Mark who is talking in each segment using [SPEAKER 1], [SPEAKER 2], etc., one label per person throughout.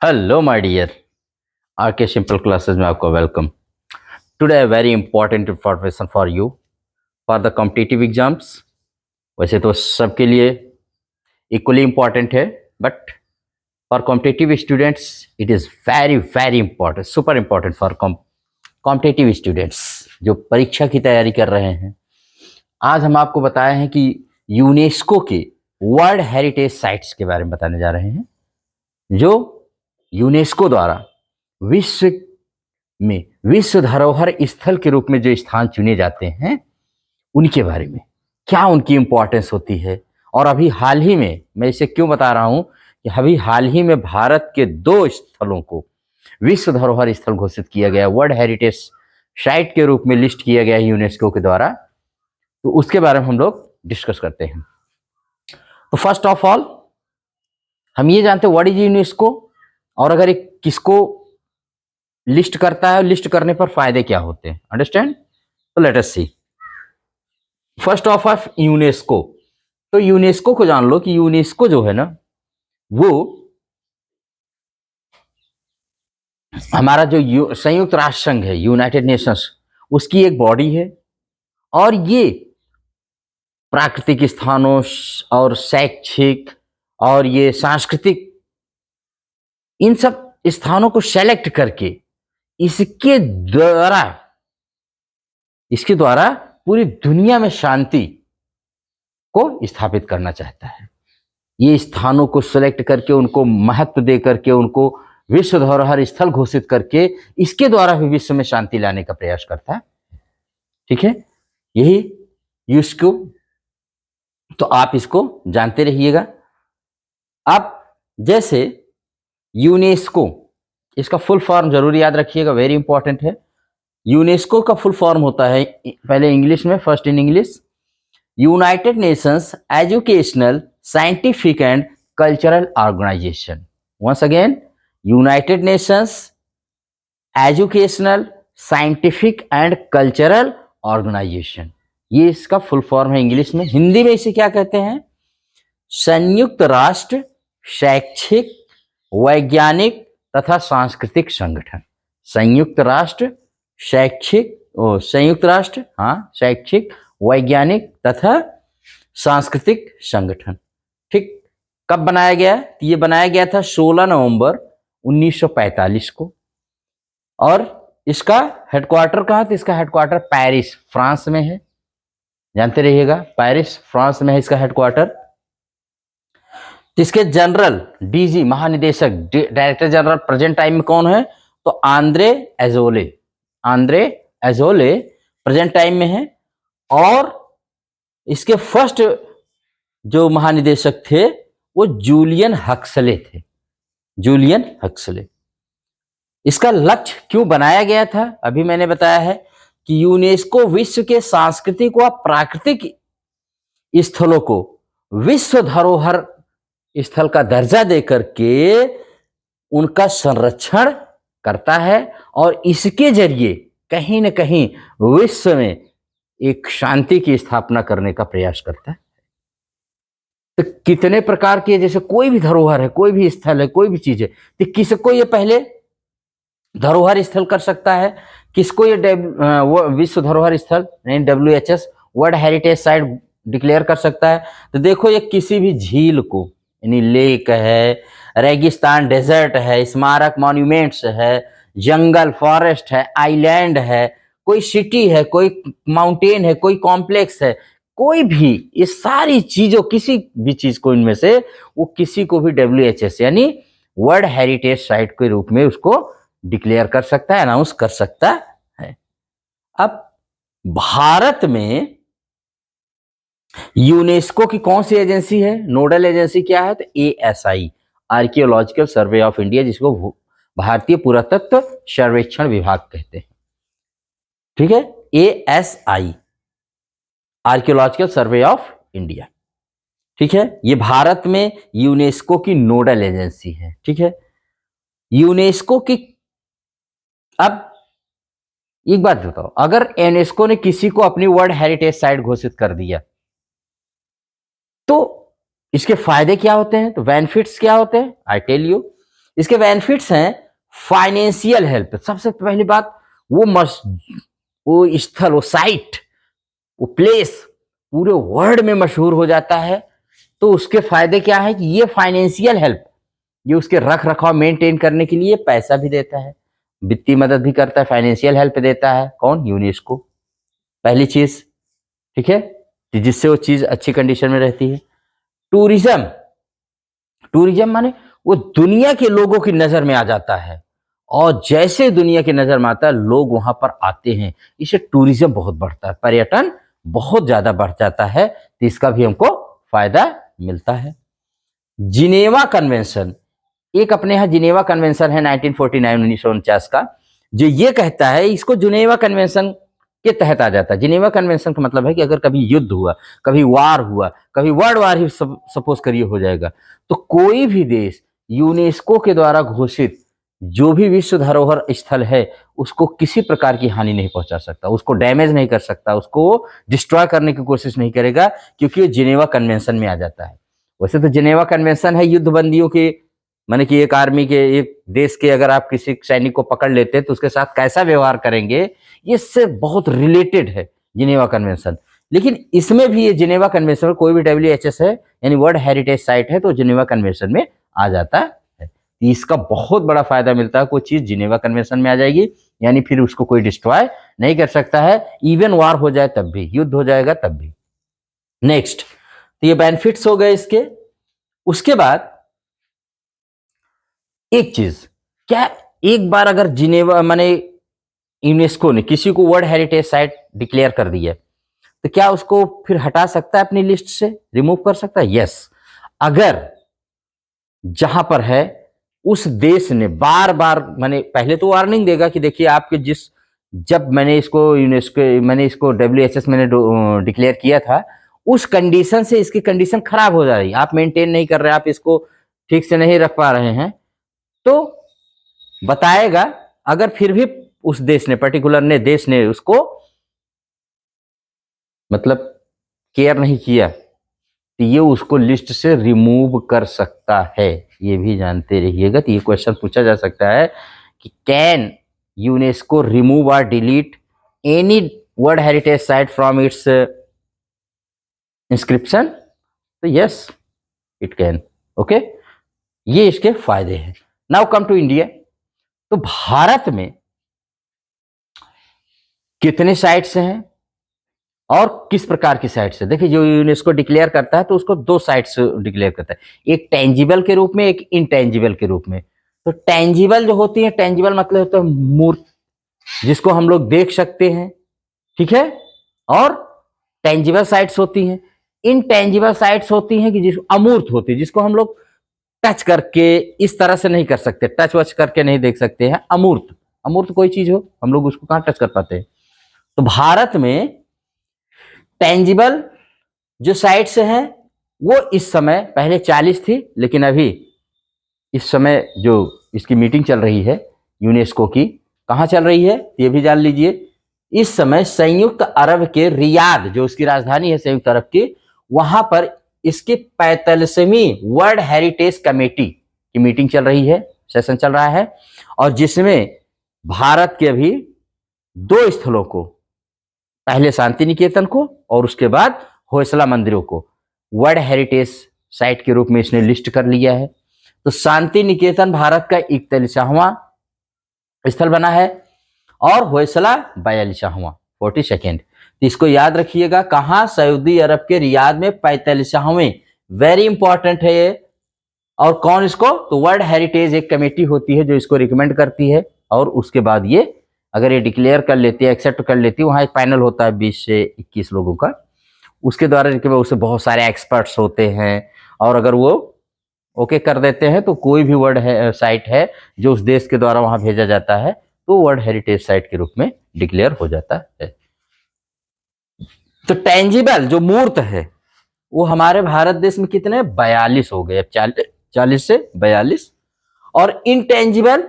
[SPEAKER 1] Hello my dear, are के simple classes में आपका welcome. Today very important information for you for the competitive exams. वैसे तो सबके लिए इक्वली इम्पॉर्टेंट है, but for competitive students it is very very important, super important for competitive students जो परीक्षा की तैयारी कर रहे हैं। आज हम आपको बताए हैं कि यूनेस्को के वर्ल्ड हेरिटेज साइट्स के बारे में बताने जा रहे हैं, जो यूनेस्को द्वारा विश्व में विश्व धरोहर स्थल के रूप में जो स्थान चुने जाते हैं उनके बारे में, क्या उनकी इंपॉर्टेंस होती है। और अभी हाल ही में मैं इसे क्यों बता रहा हूं कि अभी हाल ही में भारत के 2 स्थलों को विश्व धरोहर स्थल घोषित किया गया, वर्ल्ड हेरिटेज साइट के रूप में लिस्ट किया गया है यूनेस्को के द्वारा। तो उसके बारे में हम लोग डिस्कस करते हैं। तो फर्स्ट ऑफ ऑल हम ये जानते हैं व्हाट इज यूनेस्को, और अगर एक किसको लिस्ट करता है, लिस्ट करने पर फायदे क्या होते हैं, अंडरस्टैंड। तो let us see first of UNESCO. तो यूनेस्को को जान लो कि यूनेस्को जो है ना, वो हमारा जो संयुक्त राष्ट्र संघ है, यूनाइटेड नेशंस, उसकी एक बॉडी है। और ये प्राकृतिक स्थानों और शैक्षिक और ये सांस्कृतिक, इन सब स्थानों को सेलेक्ट करके इसके द्वारा पूरी दुनिया में शांति को स्थापित करना चाहता है। ये स्थानों को सिलेक्ट करके, उनको महत्व दे करके, उनको विश्व धरोहर स्थल घोषित करके इसके द्वारा भी विश्व में शांति लाने का प्रयास करता है। ठीक है, यही यूनेस्को। तो आप इसको जानते रहिएगा। अब जैसे यूनेस्को, इसका फुल फॉर्म जरूर याद रखिएगा, वेरी इंपॉर्टेंट है। यूनेस्को का फुल फॉर्म होता है, पहले इंग्लिश में, first in English, united nations educational scientific and cultural organisation. Once again, united nations educational scientific and cultural organisation, ये इसका फुल फॉर्म है इंग्लिश में। हिंदी में इसे क्या कहते हैं? संयुक्त राष्ट्र शैक्षिक, वैज्ञानिक तथा सांस्कृतिक संगठन। संयुक्त राष्ट्र शैक्षिक, संयुक्त राष्ट्र, हाँ, शैक्षिक, वैज्ञानिक तथा सांस्कृतिक संगठन। ठीक, कब बनाया गया? ये बनाया गया था 16 नवंबर 1945 को। और इसका हेडक्वार्टर कहाँ था? इसका हेडक्वार्टर पेरिस, फ्रांस में है। जानते रहिएगा, पेरिस, फ्रांस में है इसका हेडक्वार्टर। इसके जनरल, डीजी, महानिदेशक, डायरेक्टर जनरल प्रेजेंट टाइम में कौन है? तो Andre Azoulay, Andre Azoulay present time में है। और इसके फर्स्ट जो महानिदेशक थे वो जूलियन हक्सले थे, जूलियन हक्सले। इसका लक्ष्य क्यों बनाया गया था? अभी मैंने बताया है कि यूनेस्को विश्व के सांस्कृतिक व प्राकृतिक स्थलों को विश्व धरोहर स्थल का दर्जा देकर के उनका संरक्षण करता है, और इसके जरिए कहीं न कहीं विश्व में एक शांति की स्थापना करने का प्रयास करता है। तो कितने प्रकार के, जैसे कोई भी धरोहर है, कोई भी स्थल है, कोई भी चीज है, तो किसको ये पहले धरोहर स्थल कर सकता है? किसको ये विश्व धरोहर स्थल यानी WHS, world heritage site, declare कर सकता है? तो देखो, ये किसी भी झील को, यानी लेक है, रेगिस्तान, डेजर्ट है, स्मारक, मॉन्यूमेंट्स है, जंगल, फॉरेस्ट है, आइलैंड है, कोई सिटी है, कोई माउंटेन है, कोई कॉम्प्लेक्स है, कोई भी, ये सारी चीजों, किसी भी चीज को इनमें से वो किसी को भी WHS यानी वर्ल्ड हेरिटेज साइट के रूप में उसको डिक्लेयर कर सकता है, अनाउंस कर सकता है। अब भारत में यूनेस्को की कौन सी एजेंसी है? नोडल एजेंसी क्या है? तो ASI, archaeological survey of India, जिसको भारतीय पुरातत्व सर्वेक्षण विभाग कहते हैं। ठीक है, ASI, archaeological survey of India. ठीक है, ये भारत में यूनेस्को की नोडल एजेंसी है। ठीक है, यूनेस्को की, अब एक बात बताओ, अगर यूनेस्को ने किसी को अपनी वर्ल्ड हेरिटेज साइट घोषित कर दिया तो इसके फायदे क्या होते हैं? तो बेनिफिट्स क्या होते हैं? I tell you. इसके बेनिफिट्स हैं फाइनेंशियल हेल्प। सबसे पहली बात, वो स्थल, वो साइट, वो प्लेस पूरे वर्ल्ड में मशहूर हो जाता है। तो उसके फायदे क्या है कि ये फाइनेंशियल हेल्प, ये उसके रख रखाव मेंटेन करने के लिए पैसा भी देता है, वित्तीय मदद भी करता है, फाइनेंशियल हेल्प देता है। कौन? यूनेस्को। पहली चीज, ठीक है, कि जिससे वो चीज अच्छी कंडीशन में रहती है। टूरिज्म, टूरिज्म माने वो दुनिया के लोगों की नजर में आ जाता है, और जैसे दुनिया की नजर में आता है लोग वहां पर आते हैं, इससे टूरिज्म बहुत बढ़ता है, पर्यटन बहुत ज्यादा बढ़ जाता है, तो इसका भी हमको फायदा मिलता है। जिनेवा कन्वेंशन, एक अपने यहाँ जिनेवा कन्वेंशन है 1949 1949 का, जो ये कहता है, इसको जिनेवा कन्वेंशन के तहत आ जाता है। जिनेवा कन्वेंशन का मतलब है कि अगर कभी युद्ध हुआ, कभी वार हुआ, कभी वर्ल्ड वार ही सपोज करिए हो जाएगा, तो कोई भी देश यूनेस्को के द्वारा घोषित जो भी विश्व धरोहर स्थल है उसको किसी प्रकार की हानि नहीं पहुंचा सकता, उसको डैमेज नहीं कर सकता, उसको डिस्ट्रॉय करने की कोशिश नहीं करेगा, क्योंकि वो जिनेवा कन्वेंशन में आ जाता है। वैसे तो जिनेवा कन्वेंशन है युद्ध बंदियों के, माने कि एक आर्मी के, एक देश के अगर आप किसी सैनिक को पकड़ लेते हैं तो उसके साथ कैसा व्यवहार करेंगे, ये इससे बहुत रिलेटेड है जिनेवा कन्वेंशन। लेकिन इसमें भी ये जिनेवा कन्वेंशन में कोई भी WHS है यानी वर्ल्ड हेरिटेज साइट है तो जिनेवा कन्वेंशन में आ जाता है। इसका बहुत बड़ा फायदा मिलता है, कोई चीज जिनेवा कन्वेंशन में आ जाएगी यानी फिर उसको कोई डिस्ट्रॉय नहीं कर सकता है, इवन वार हो जाए तब भी, युद्ध हो जाएगा तब भी। नेक्स्ट, तो ये बेनिफिट्स हो गए इसके। उसके बाद एक चीज, क्या एक बार अगर जिनेवा माने यूनेस्को ने किसी को वर्ल्ड हेरिटेज साइट डिक्लेयर कर दिया तो क्या उसको फिर हटा सकता है अपनी लिस्ट से, रिमूव कर सकता है? यस, अगर जहां पर है उस देश ने बार बार, माने पहले तो वार्निंग देगा कि देखिए आपके जब मैंने इसको WHS मैंने डिक्लेयर किया था उस कंडीशन से इसकी कंडीशन खराब हो जा रही, आप मेंटेन नहीं कर रहे, आप इसको ठीक से नहीं रख पा रहे हैं, तो बताएगा। अगर फिर भी उस देश ने, पर्टिकुलर देश ने उसको मतलब केयर नहीं किया तो ये उसको लिस्ट से रिमूव कर सकता है, ये भी जानते रहिएगा। तो ये क्वेश्चन पूछा जा सकता है कि कैन यूनेस्को रिमूव और delete any world heritage site from its inscription? तो यस, इट कैन। ओके, ये इसके फायदे हैं। Now come to India. तो भारत में कितने साइट्स हैं और किस प्रकार की साइट्स है? देखिए, जो यूनेस्को डिक्लेयर करता है तो उसको दो साइट्स डिक्लेयर करता है, एक टेंजिबल के रूप में, एक इनटेंजिबल के रूप में। तो टेंजिबल जो होती है, टेंजिबल मतलब होता है मूर्त, जिसको हम लोग देख सकते हैं, ठीक है, और टेंजिबल साइट्स होती हैं। इनटेंजिबल साइट्स होती हैं कि जिस अमूर्त होती है, जिसको हम लोग टच करके इस तरह से नहीं कर सकते, टच वच करके नहीं देख सकते हैं। अमूर्त, अमूर्त कोई चीज हो हम लोग उसको कहां टच कर पाते हैं। तो भारत में टेंजिबल जो साइट्स हैं वो इस समय, पहले 40 थी लेकिन अभी इस समय जो इसकी मीटिंग चल रही है यूनेस्को की, कहाँ चल रही है ये भी जान लीजिए। इस समय संयुक्त अरब के रियाद, जो उसकी राजधानी है संयुक्त अरब की, वहां पर इसकी 45वीं वर्ल्ड हेरिटेज कमेटी की मीटिंग चल रही है, सेशन चल रहा है, और जिसमें भारत के अभी दो स्थलों को, पहले शांति निकेतन को और उसके बाद होयसला मंदिरों को वर्ल्ड हेरिटेज साइट के रूप में इसने लिस्ट कर लिया है। तो शांति निकेतन भारत का 41वां स्थल बना है और होयसला 42वां, 42nd। तो इसको याद रखिएगा, कहां? सऊदी अरब के रियाद में 45वें, वेरी इंपॉर्टेंट है ये। और कौन इसको? तो वर्ल्ड हेरिटेज एक कमेटी होती है जो इसको रिकमेंड करती है, और उसके बाद ये अगर ये डिक्लेयर कर लेती है, एक्सेप्ट कर लेती है, वहां एक पैनल होता है 20 से 21 लोगों का, उसके द्वारा उससे बहुत सारे एक्सपर्ट्स होते हैं, और अगर वो ओके कर देते हैं तो कोई भी वर्ल्ड साइट है जो उस देश के द्वारा वहां भेजा जाता है तो वर्ल्ड हेरिटेज साइट के रूप में डिक्लेयर हो जाता है। तो टेंजिबल जो मूर्त है वो हमारे भारत देश में कितने? 42 हो गए, 40 से 42। और इनटेंजिबल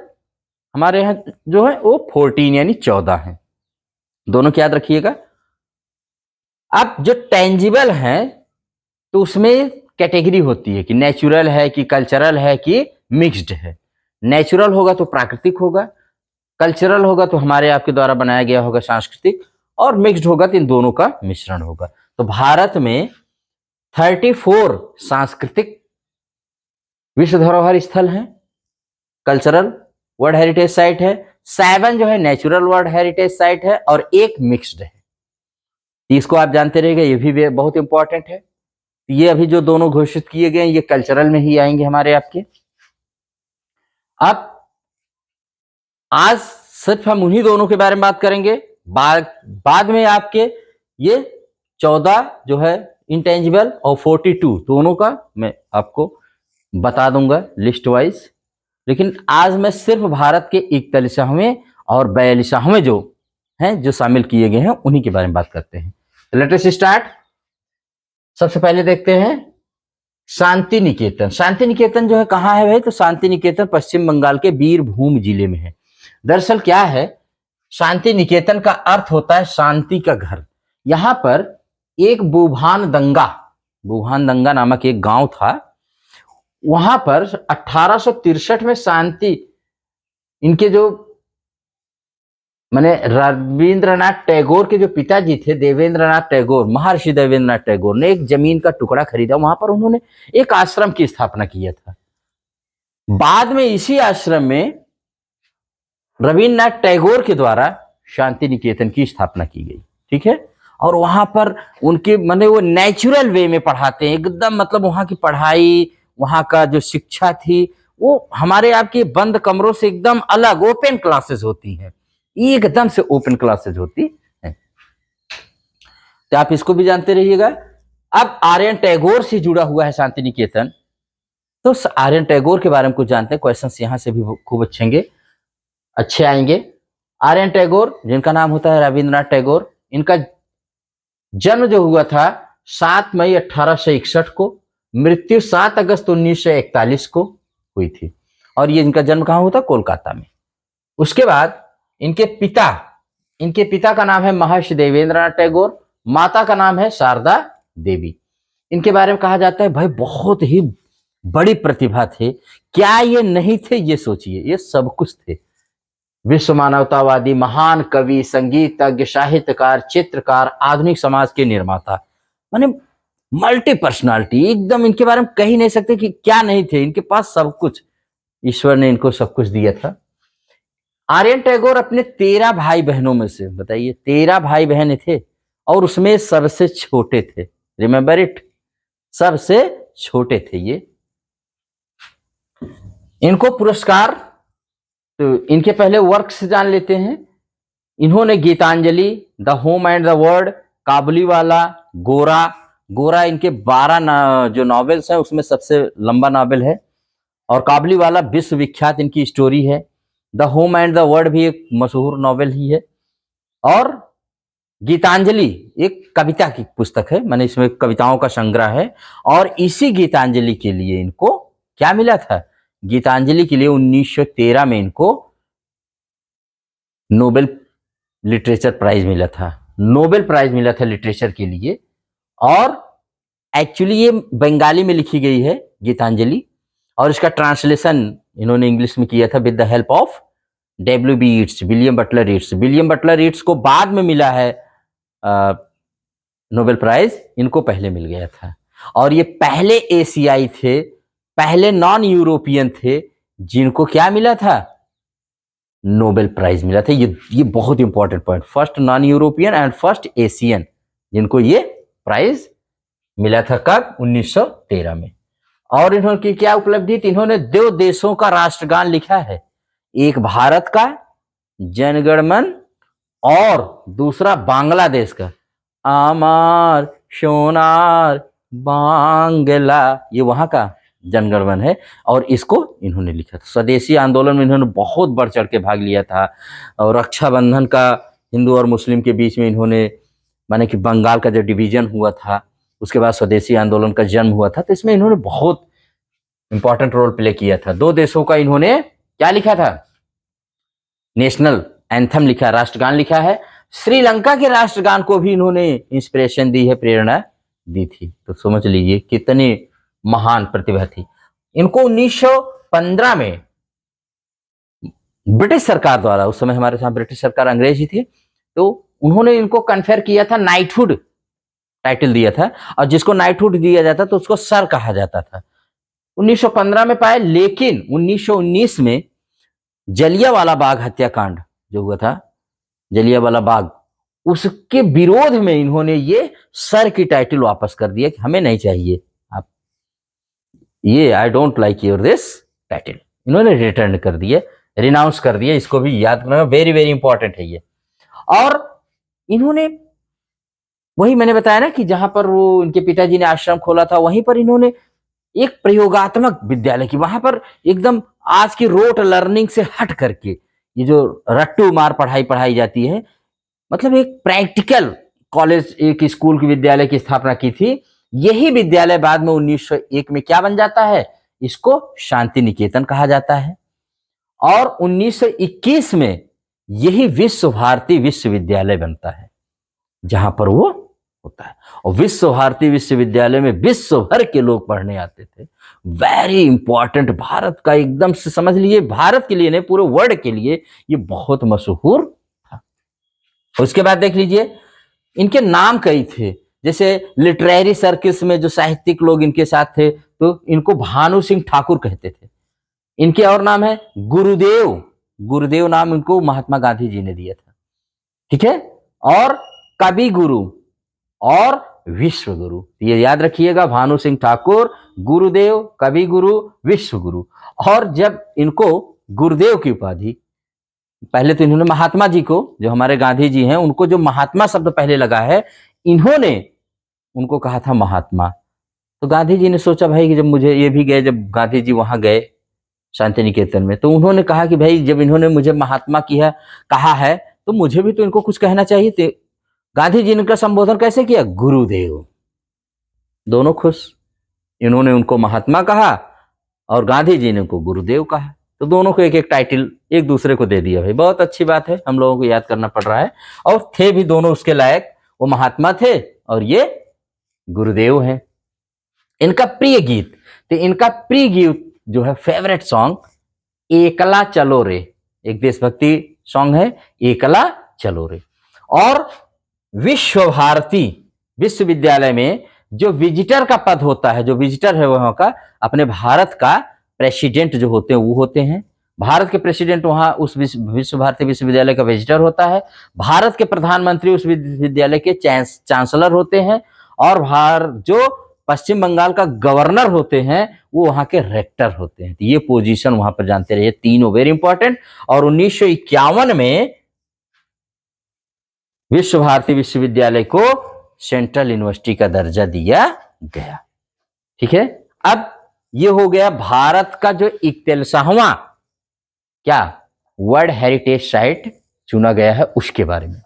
[SPEAKER 1] हमारे यहाँ जो है वो 14 यानी 14 है, दोनों की याद रखिएगा। अब जो टेंजिबल है तो उसमें कैटेगरी होती है कि नेचुरल है कि कल्चरल है कि मिक्स्ड है। नेचुरल होगा तो प्राकृतिक होगा, कल्चरल होगा तो हमारे आपके द्वारा बनाया गया होगा सांस्कृतिक, और मिक्स्ड होगा तो इन दोनों का मिश्रण होगा। तो भारत में 34 सांस्कृतिक विश्व धरोहर स्थल हैं, कल्चरल वर्ल्ड हेरिटेज साइट है, 7 जो है नेचुरल वर्ल्ड हेरिटेज साइट है, और 1 मिक्स्ड है। इसको आप जानते रहिएगा, ये भी बहुत इंपॉर्टेंट है। ये अभी जो दोनों घोषित किए गए हैं ये कल्चरल में ही आएंगे हमारे आपके। अब आज सिर्फ हम उन्हीं दोनों के बारे में बात करेंगे, बाद में आपके ये 14 जो है इंटेंजिबल और 42 दोनों का मैं आपको बता दूंगा लिस्ट वाइज। लेकिन आज मैं सिर्फ भारत के 41वें और 42वें जो हैं जो शामिल किए गए हैं उन्हीं के बारे में बात करते हैं। Let us start. सबसे पहले देखते हैं शांति निकेतन। शांति निकेतन जो है कहाँ है भाई? तो शांति निकेतन पश्चिम बंगाल के बीरभूम जिले में है। दरअसल क्या है, शांति निकेतन का अर्थ होता है शांति का घर। यहाँ पर एक बुभान दंगा नामक एक गांव था। वहां पर 1863 में शांति, इनके जो माने रविंद्रनाथ टैगोर के जो पिताजी थे देवेंद्रनाथ टैगोर, महर्षि देवेंद्रनाथ टैगोर ने एक जमीन का टुकड़ा खरीदा, वहां पर उन्होंने एक आश्रम की स्थापना किया था। बाद में इसी आश्रम में रविंद्रनाथ टैगोर के द्वारा शांति निकेतन की स्थापना की गई, ठीक है। और वहां पर उनके माने वो नेचुरल वे में पढ़ाते हैं एकदम, मतलब वहां की पढ़ाई, वहां का जो शिक्षा थी वो हमारे आपके बंद कमरों से एकदम अलग ओपन क्लासेस होती हैं, एकदम से ओपन क्लासेस होती है। तो आप इसको भी जानते रहिएगा। अब आर्यन टैगोर से जुड़ा हुआ है शांति निकेतन, तो आर्यन टैगोर के बारे में कुछ जानते हैं। क्वेश्चंस यहां से भी खूब अच्छे आएंगे। आर्यन टैगोर जिनका नाम होता है रविंद्रनाथ टैगोर, इनका जन्म जो हुआ था 7 मई 1861 को, मृत्यु 7 अगस्त 1941 को हुई थी। और ये इनका जन्म कहाँ हुआ था? कोलकाता में। उसके बाद इनके पिता का नाम है महर्षि देवेंद्रनाथ टैगोर, माता का नाम है शारदा देवी। इनके बारे में कहा जाता है भाई बहुत ही बड़ी प्रतिभा थे। क्या ये नहीं थे? ये सोचिए, ये सब कुछ थे। विश्व मानवतावादी, महान कवि, संगीतज्ञ, साहित्यकार, चित्रकार, आधुनिक समाज के निर्माता, माने मल्टी पर्सनालिटी एकदम। इनके बारे में कह ही नहीं सकते कि क्या नहीं थे, इनके पास सब कुछ, ईश्वर ने इनको सब कुछ दिया था। आर्यन टैगोर अपने 13 भाई बहनों में से, बताइए 13 भाई बहन थे और उसमें सबसे छोटे थे। रिमेंबर इट, सबसे छोटे थे ये। इनको पुरस्कार, तो इनके पहले वर्क से जान लेते हैं। इन्होंने Gitanjali, the home and the world, Kabuliwala, Gora इनके 12 जो नॉवेल्स हैं उसमें सबसे लंबा नॉवेल है। और काबुलीवाला विश्वविख्यात इनकी स्टोरी है। The home and the word भी एक मशहूर नॉवेल ही है। और गीतांजलि एक कविता की पुस्तक है, माने इसमें कविताओं का संग्रह है। और इसी गीतांजलि के लिए इनको क्या मिला था? गीतांजलि के लिए 1913 में इनको नोबेल लिटरेचर प्राइज मिला था। नोबेल प्राइज मिला था लिटरेचर के लिए। और एक्चुअली ये बंगाली में लिखी गई है गीतांजलि, और इसका ट्रांसलेशन इन्होंने इंग्लिश में किया था with the help of W.B. Yeats, William Butler Yeats. William Butler Yeats को बाद में मिला है नोबेल प्राइज, इनको पहले मिल गया था। और ये पहले एशियाई थे, पहले नॉन यूरोपियन थे जिनको क्या मिला था? नोबेल प्राइज मिला था। ये बहुत important point, first non European and first Asian जिनको ये प्राइज मिला था। कब? 1913 में। और इन्होंने क्या उपलब्धि थी? इन्होंने 2 देशों का राष्ट्रगान लिखा है, एक भारत का जनगण मन और दूसरा बांग्लादेश का आमार सोनार बांग्ला, ये वहां का जनगण मन है। और इसको इन्होंने लिखा था। स्वदेशी आंदोलन में इन्होंने बहुत बढ़ चढ़ के भाग लिया था। और रक्षाबंधन का हिंदू और मुस्लिम के बीच में इन्होंने, माने कि बंगाल का जो डिवीजन हुआ था उसके बाद स्वदेशी आंदोलन का जन्म हुआ था, तो इसमें इन्होंने बहुत इंपॉर्टेंट रोल प्ले किया था। 2 देशों का इन्होंने क्या लिखा था? नेशनल एंथम लिखा, राष्ट्रगान लिखा है। श्रीलंका के राष्ट्रगान को भी इन्होंने इंस्पिरेशन दी है, प्रेरणा दी थी। तो समझ लीजिए कितनी महान प्रतिभा थी। इनको 1915 में ब्रिटिश सरकार द्वारा, उस समय हमारे साथ ब्रिटिश सरकार, अंग्रेज ही थे, तो उन्होंने इनको कन्फेयर किया था, नाइटहुड टाइटल दिया था, और जिसको नाइटहुड दिया जाता तो उसको सर कहा जाता था। 1915 में पाए, लेकिन 1919 में जलियांवाला बाग हत्याकांड जो हुआ था, जलियांवाला बाग, उसके विरोध में इन्होंने ये सर की टाइटल वापस कर दिया कि हमें नहीं चाहिए, आप ये I don't like your this title, इन्होंने रिटर्न कर दिए, रिनाउंस कर दिए। इसको भी याद रखना, वेरी वेरी इंपॉर्टेंट है ये। और इन्होंने, वही मैंने बताया ना कि जहां पर वो इनके पिताजी ने आश्रम खोला था, वहीं पर इन्होंने एक प्रयोगात्मक विद्यालय की, वहां पर एकदम आज की रोट लर्निंग से हट करके, ये जो रट्टू मार पढ़ाई पढ़ाई जाती है, मतलब एक प्रैक्टिकल कॉलेज, एक स्कूल की विद्यालय की स्थापना की थी। यही विद्यालय बाद में 1901 में क्या बन जाता है, इसको शांति निकेतन कहा जाता है। और 1921 में यही विश्व भारती विश्वविद्यालय बनता है, जहां पर वो होता है। और विश्व भारती विश्वविद्यालय में विश्व भर के लोग पढ़ने आते थे। वेरी इंपॉर्टेंट, भारत का एकदम से समझ लीजिए, भारत के लिए नहीं पूरे वर्ल्ड के लिए ये बहुत मशहूर था। उसके बाद देख लीजिए, इनके नाम कई थे, जैसे लिटरेरी सर्किल्स में जो साहित्यिक लोग इनके साथ थे, तो इनको भानु सिंह ठाकुर कहते थे। इनके और नाम है गुरुदेव, गुरुदेव नाम इनको महात्मा गांधी जी ने दिया था, ठीक है। और कवि गुरु और विश्व गुरु, ये याद रखिएगा, भानु सिंह ठाकुर, गुरुदेव, कवि गुरु, विश्व गुरु। और जब इनको गुरुदेव की उपाधि, पहले तो इन्होंने महात्मा जी को, जो हमारे गांधी जी हैं, उनको जो महात्मा शब्द पहले लगा है, इन्होंने उनको कहा था महात्मा। तो गांधी जी ने सोचा भाई कि जब मुझे, ये भी गए, जब गांधी जी वहां गए शांति निकेतन में, तो उन्होंने कहा कि भाई जब इन्होंने मुझे महात्मा किया कहा है, तो मुझे भी तो इनको कुछ कहना चाहिए। तो गांधी जी ने इनका संबोधन कैसे किया, गुरुदेव। दोनों खुश, इन्होंने उनको महात्मा कहा और गांधी जी ने उनको गुरुदेव कहा, तो दोनों को एक एक टाइटल एक दूसरे को दे दिया। भाई बहुत अच्छी बात है, हम लोगों को याद करना पड़ रहा है। और थे भी दोनों उसके लायक, वो महात्मा थे और ये गुरुदेव हैं। इनका प्रिय गीत, तो इनका प्रिय गीत जो है, फेवरेट सॉन्ग, एकला चलो रे, एक देशभक्ति सॉन्ग है, एकला चलो रे। और विश्व भारती विश्वविद्यालय में जो विजिटर का पद होता है, जो विजिटर है वहां का, अपने भारत का प्रेसिडेंट जो होते हैं वो होते हैं। भारत के प्रेसिडेंट वहां उस विश्व भारती विश्वविद्यालय का विजिटर होता है। भारत के प्रधानमंत्री उस विश्वविद्यालय के चांसलर होते हैं। और जो पश्चिम बंगाल का गवर्नर होते हैं, वो वहां के रेक्टर होते हैं। तो ये पोजीशन वहां पर जानते रहिए, तीनों वेरी इंपॉर्टेंट। और 1951 में विश्व भारती विश्वविद्यालय को सेंट्रल यूनिवर्सिटी का दर्जा दिया गया, ठीक है। अब ये हो गया भारत का जो 41वां क्या वर्ल्ड हेरिटेज साइट चुना गया है उसके बारे में,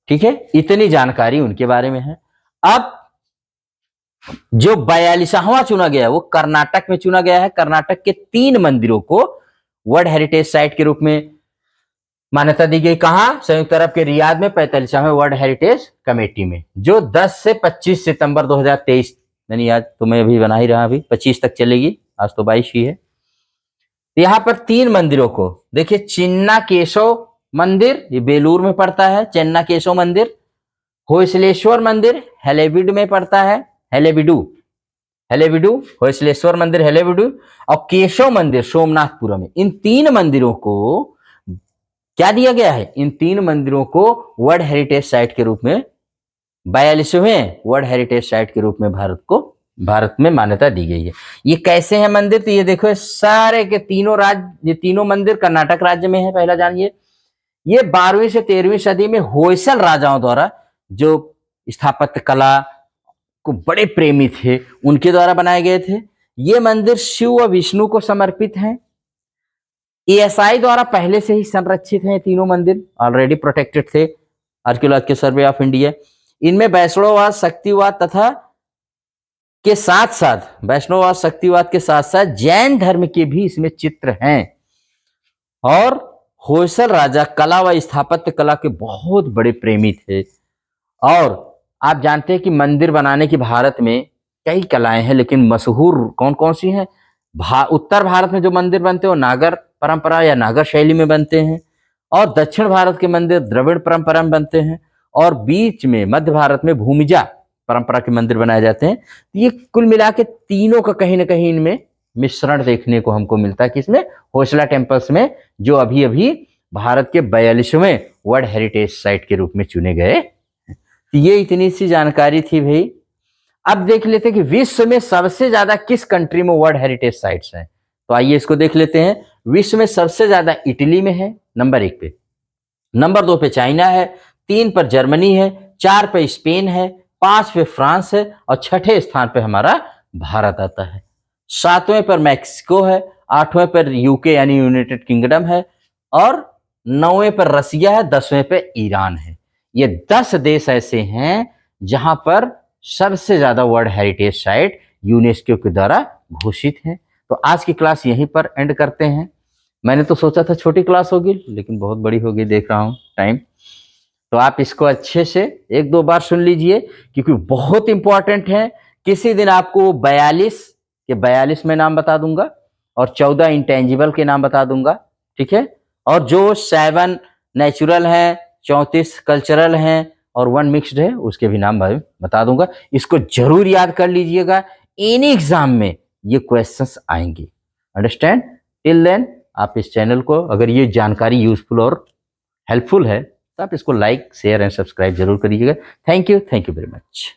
[SPEAKER 1] ठीक है। इतनी जानकारी उनके बारे में है। अब जो 42वां चुना गया है वो कर्नाटक में चुना गया है। कर्नाटक के 3 मंदिरों को वर्ल्ड हेरिटेज साइट के रूप में मान्यता दी गई। कहां, संयुक्त अरब के रियाद में 45वें वर्ल्ड हेरिटेज कमेटी में, जो 10 से 25 सितंबर 2023, यानी आज तो मैं अभी बना ही रहा, अभी 25 तक चलेगी, आज तो 22 ही है। यहां पर 3 मंदिरों को देखिए, चिन्ना केशव मंदिर, ये बेलूर में पड़ता है, चिन्ना केशव मंदिर। होयसलेश्वर मंदिर हेलेबिड में पड़ता है, हेलेबिडू, होयसलेश्वर मंदिर हेलेबिडू। और केशव मंदिर सोमनाथपुरम में। इन 3 मंदिरों को क्या दिया गया है, इन 3 मंदिरों को वर्ल्ड हेरिटेज साइट के रूप में, 42वें वर्ल्ड हेरिटेज साइट के रूप में भारत में मान्यता दी गई है। ये कैसे हैं मंदिर, तो ये देखो, सारे के तीनों राज्य, ये तीनों मंदिर कर्नाटक राज्य में है। पहला जानिए, ये 12वीं से 13वीं सदी में होयसल राजाओं द्वारा, जो स्थापत्य कला को बड़े प्रेमी थे, उनके द्वारा बनाए गए थे। ये मंदिर शिव व विष्णु को समर्पित हैं। एएसआई द्वारा पहले से ही संरक्षित हैं तीनों मंदिर, ऑलरेडी प्रोटेक्टेड थे आर्कियोलॉजिकल सर्वे ऑफ इंडिया। इनमें वैष्णववाद, शक्तिवाद तथा के साथ साथ, वैष्णववाद शक्तिवाद के साथ साथ जैन धर्म के भी इसमें चित्र हैं। और होयसल राजा कला व स्थापत्य कला के बहुत बड़े प्रेमी थे। और आप जानते हैं कि मंदिर बनाने की भारत में कई कलाएं हैं, लेकिन मशहूर कौन कौन सी हैं। उत्तर भारत में जो मंदिर बनते हैं वो नागर परंपरा या नागर शैली में बनते हैं, और दक्षिण भारत के मंदिर द्रविड़ परंपरा में बनते हैं, और बीच में मध्य भारत में भूमिजा परंपरा के मंदिर बनाए जाते हैं। ये कुल मिला के तीनों का कहीं ना कहीं इनमें मिश्रण देखने को हमको मिलता है, किसमें, होयसला टेम्पल्स में, जो अभी अभी भारत के 42वें वर्ल्ड हेरिटेज साइट के रूप में चुने गए। तो ये इतनी सी जानकारी थी भाई। अब देख लेते हैं कि विश्व में सबसे ज्यादा किस कंट्री में वर्ल्ड हेरिटेज साइट्स हैं। तो आइए इसको देख लेते हैं। विश्व में सबसे ज्यादा इटली में है, नंबर 1 पे, नंबर 2 पे चाइना है, 3 पर जर्मनी है, 4 पे स्पेन है, 5 पे फ्रांस है, और 6ठे स्थान पे हमारा भारत आता है। 7वें पर मैक्सिको है, 8वें पर यूके यानी यूनाइटेड किंगडम है, और 9वें पर रसिया है, 10वें पे ईरान है। ये 10 देश ऐसे हैं जहां पर सबसे ज्यादा वर्ल्ड हेरिटेज साइट यूनेस्को के द्वारा घोषित है। तो आज की क्लास यहीं पर एंड करते हैं। मैंने तो सोचा था छोटी क्लास होगी, लेकिन बहुत बड़ी होगी देख रहा हूं टाइम। तो आप इसको अच्छे से 1-2 बार सुन लीजिए, क्योंकि बहुत इंपॉर्टेंट है। किसी दिन आपको 42 में नाम बता दूंगा, और 14 इंटेंजिबल के नाम बता दूंगा, ठीक है। और जो 7 नेचुरल हैं, 34 कल्चरल हैं, और 1 मिक्स्ड है, उसके भी नाम मैं बता दूंगा। इसको जरूर याद कर लीजिएगा, एनी एग्जाम में ये क्वेश्चंस आएंगे। अंडरस्टैंड? टिल देन आप इस चैनल को, अगर ये जानकारी यूजफुल और हेल्पफुल है, तो आप इसको लाइक, शेयर एंड सब्सक्राइब जरूर करिएगा। Thank you very much.